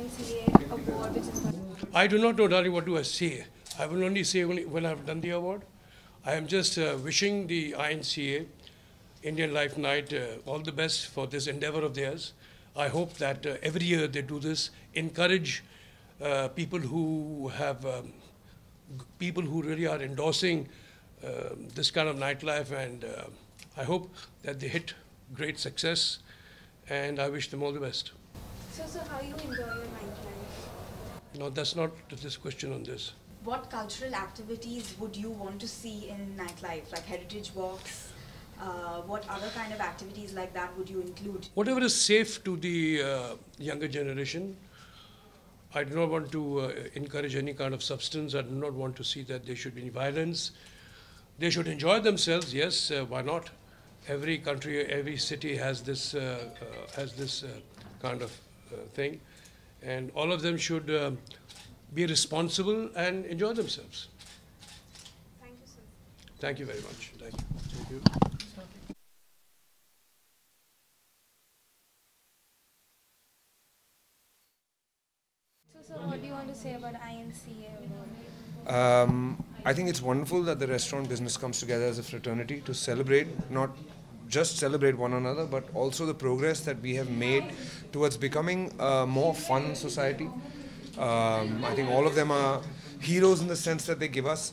INCA award which is going? I do not know, darling, what do I say. I will only say when I have done the award. I am just wishing the INCA, Indian Life Night, all the best for this endeavor of theirs. I hope that every year they do this, encourage people who have, people who really are endorsing this kind of nightlife, and I hope that they hit great success, and I wish them all the best. So how you enjoy your nightlife? No, that's not this question on this. What cultural activities would you want to see in nightlife, like heritage walks? What other kind of activities like that would you include? Whatever is safe to the younger generation. I do not want to encourage any kind of substance. I do not want to see that there should be any violence. They should enjoy themselves, yes, why not? Every country, every city has this kind of thing. And all of them should be responsible and enjoy themselves. Thank you, sir. Thank you very much. Thank you. Thank you. So what do you want to say about INCA award? I think it's wonderful that the restaurant business comes together as a fraternity to celebrate, not just celebrate one another, but also the progress that we have made towards becoming a more fun society. I think all of them are heroes in the sense that they give us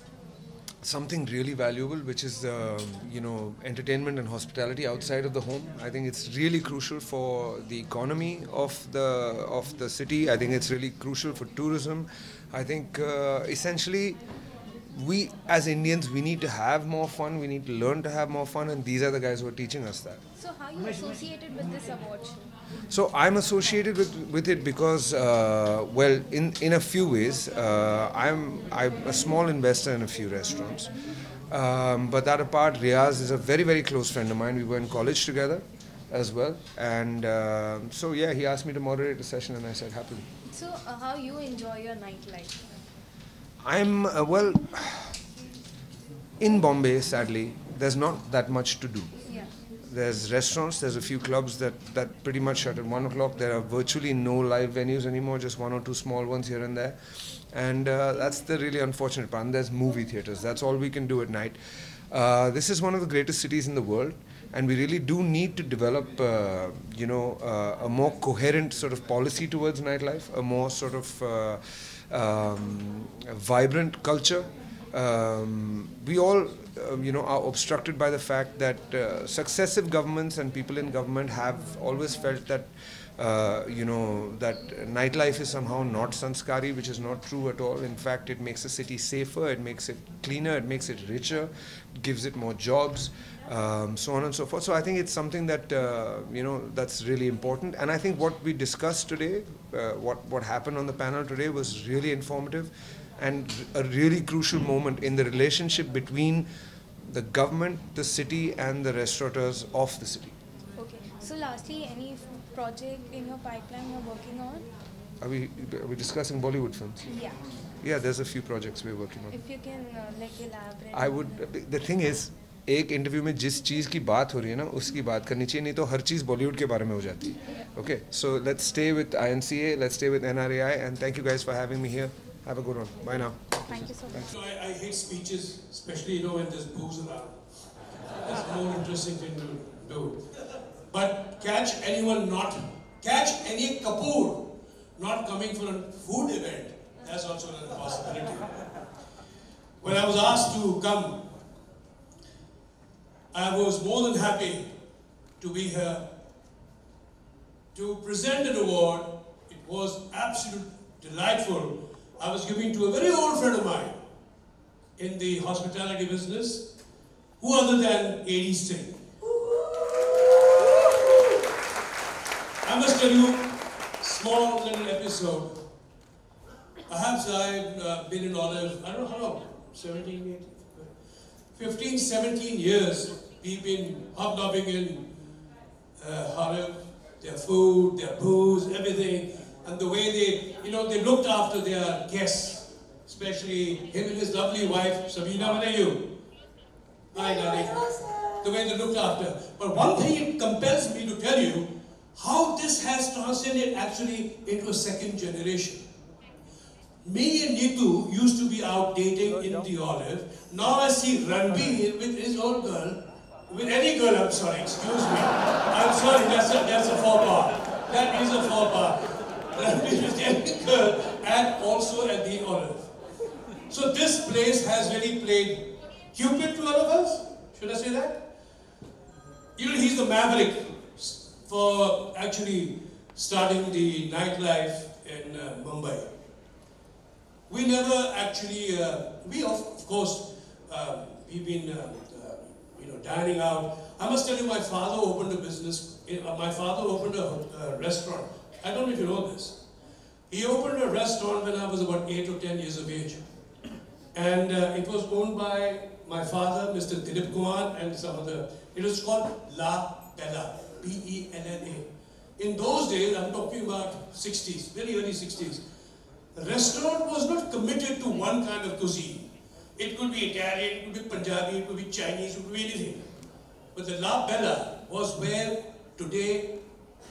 something really valuable, which is entertainment and hospitality outside of the home. I think it's really crucial for the economy of the city. I think it's really crucial for tourism. I think essentially we as Indians, we need to have more fun, we need to learn to have more fun, and these are the guys who are teaching us that. So how are you associated with this award show? So I'm associated with it because, well, in a few ways, I'm a small investor in a few restaurants. But that apart, Riaz is a very, very close friend of mine. We were in college together as well. And so, yeah, he asked me to moderate a session and I said happily. So how you enjoy your nightlife? I'm, well, in Bombay, sadly, there's not that much to do. There's restaurants, there's a few clubs that pretty much shut at 1 o'clock. There are virtually no live venues anymore, just one or two small ones here and there. And that's the really unfortunate part. And there's movie theaters. That's all we can do at night. This is one of the greatest cities in the world. And we really do need to develop, a more coherent sort of policy towards nightlife, a more sort of vibrant culture. We all, are obstructed by the fact that successive governments and people in government have always felt that, that nightlife is somehow not sanskari, which is not true at all. In fact, it makes the city safer, it makes it cleaner, it makes it richer, it gives it more jobs, so on and so forth. So I think it's something that, that's really important. And I think what we discussed today, what happened on the panel today was really informative and a really crucial moment in the relationship between the government, the city and the restaurateurs of the city. Okay. So lastly, any project in your pipeline you're working on? Are we discussing Bollywood films? Yeah. Yeah, there's a few projects we're working on. If you can elaborate. I would, the thing is, एक interview में जिस चीज़ की बात हो रही है ना उसकी बात करनी चाहिए, नहीं तो हर चीज़ बॉलीवुड के बारे में हो जाती है. Okay, so let's stay with INCA, let's stay with NRAI, and thank you guys for having me here. Have a good one. Bye now. Thank you so much. I hate speeches, especially when there's booze around. That's a more interesting thing to do. But catch any Kapoor not coming for a food event, that's also a possibility. When I was asked to come, I was more than happy to be here to present an award. It was absolutely delightful. I was giving to a very old friend of mine in the hospitality business, who other than A.D. Singh. I must tell you a small little episode. Perhaps I've been in Olive, I don't know how long, 17, 18, 15, 17 years. We've been hobnobbing in Olive, their food, their booze, everything. And the way they looked after their guests, especially him and his lovely wife, Sabina, where are you? Hi, darling. The way they looked after. But one thing it compels me to tell you, how this has transcended actually into a second generation. Me and Nitu used to be out dating in the Olive. Now I see Ranbir with his own girl, with any girl, I'm sorry, excuse me. I'm sorry, that's a faux pas. That is a faux pas. Ranbir with any girl and also at the Olive. So this place has really played Cupid to all of us. Should I say that? You know, he's the maverick for actually starting the nightlife in Mumbai. We never actually, we of course, we've been dining out. I must tell you, my father opened a business, my father opened a restaurant. I don't know if you know this. He opened a restaurant when I was about 8 or 10 years of age. And it was owned by my father, Mr. Dilip Kumar, and some other. It was called La Bella, P-E-L-L-A. In those days, I'm talking about 60s, very early 60s. The restaurant was not committed to one kind of cuisine. It could be Italian, it could be Punjabi, it could be Chinese, it could be anything. But the La Bella was where today,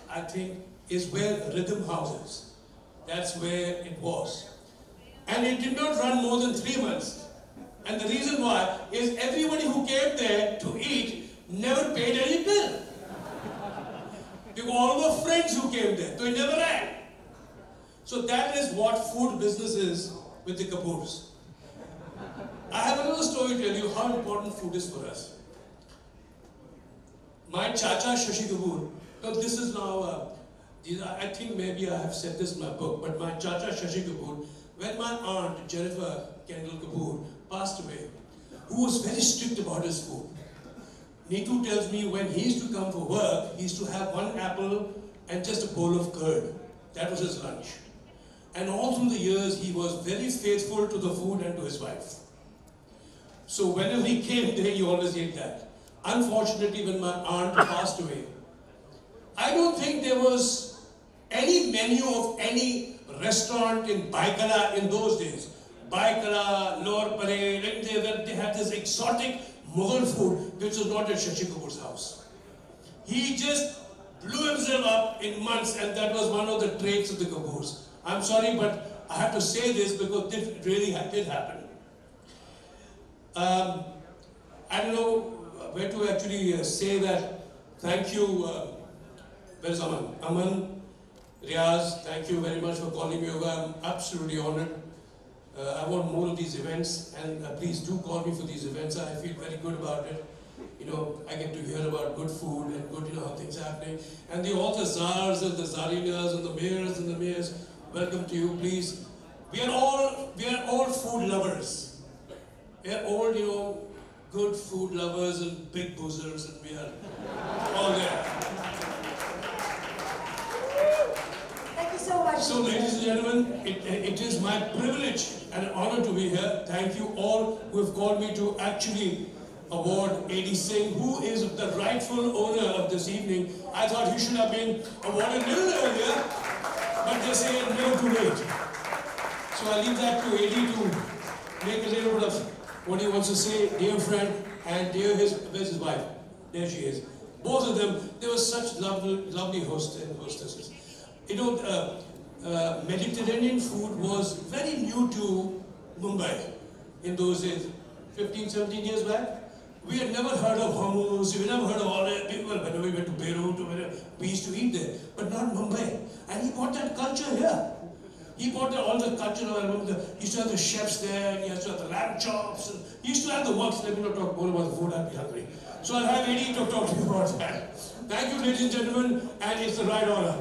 I think, is where Rhythm House is. That's where it was. And it did not run more than 3 months. And the reason why is everybody who came there to eat never paid any bill. They were all the friends who came there, so it never ran. So that is what food business is with the Kapoors. I have another story to tell you how important food is for us. My Chacha Shashi Kapoor, now this is now, I think maybe I have said this in my book, but my Chacha Shashi Kapoor, when my aunt Jennifer Kendall Kapoor passed away, who was very strict about his food. Neetu tells me when he used to come for work, he used to have 1 apple and just a bowl of curd. That was his lunch. And all through the years, he was very faithful to the food and to his wife. So whenever he came there, he always ate that. Unfortunately, when my aunt passed away, I don't think there was any menu of any restaurant in Baikala in those days. Baikala, Lower Parade, and they had this exotic Mughal food which was not at Shashi Kapoor's house. He just blew himself up in months, and that was one of the traits of the Kapoors. I'm sorry, but I have to say this because it really did happen. I don't know where to actually say that. Thank you. Where's Aman? Aman, Riaz, thank you very much for calling me over. I'm absolutely honored. I want more of these events, and please do call me for these events. I feel very good about it. You know, I get to hear about good food and good, how things are happening. And all the czars and the czarinas and the mayors, welcome to you, please. We are all food lovers. We are all, good food lovers and big boozers, and we are all there. Thank you so much. So, ladies and gentlemen, it is my privilege and honor to be here. Thank you all who have called me to actually award A.D. Singh, who is the rightful owner of this evening. I thought he should have been awarded a little earlier, but they say never too late. So I leave that to A.D. to make a little bit of what he wants to say. Dear friend, and where's his wife? There she is. Both of them, they were such lovely hosts and hostesses. Mediterranean food was very new to Mumbai in those days, 15, 17 years back. We had never heard of hummus, we never heard of all that. People, whenever we went to Beirut, we used to eat there, but not Mumbai. And he brought that culture here. He brought all the culture. I remember he used to have the chefs there, and he used to have the lamb chops, and he used to have the works. Let me not talk more about the food, I'll be hungry. So I'll have Eddie to talk to you about that. Thank you, ladies and gentlemen, and it's the right honor.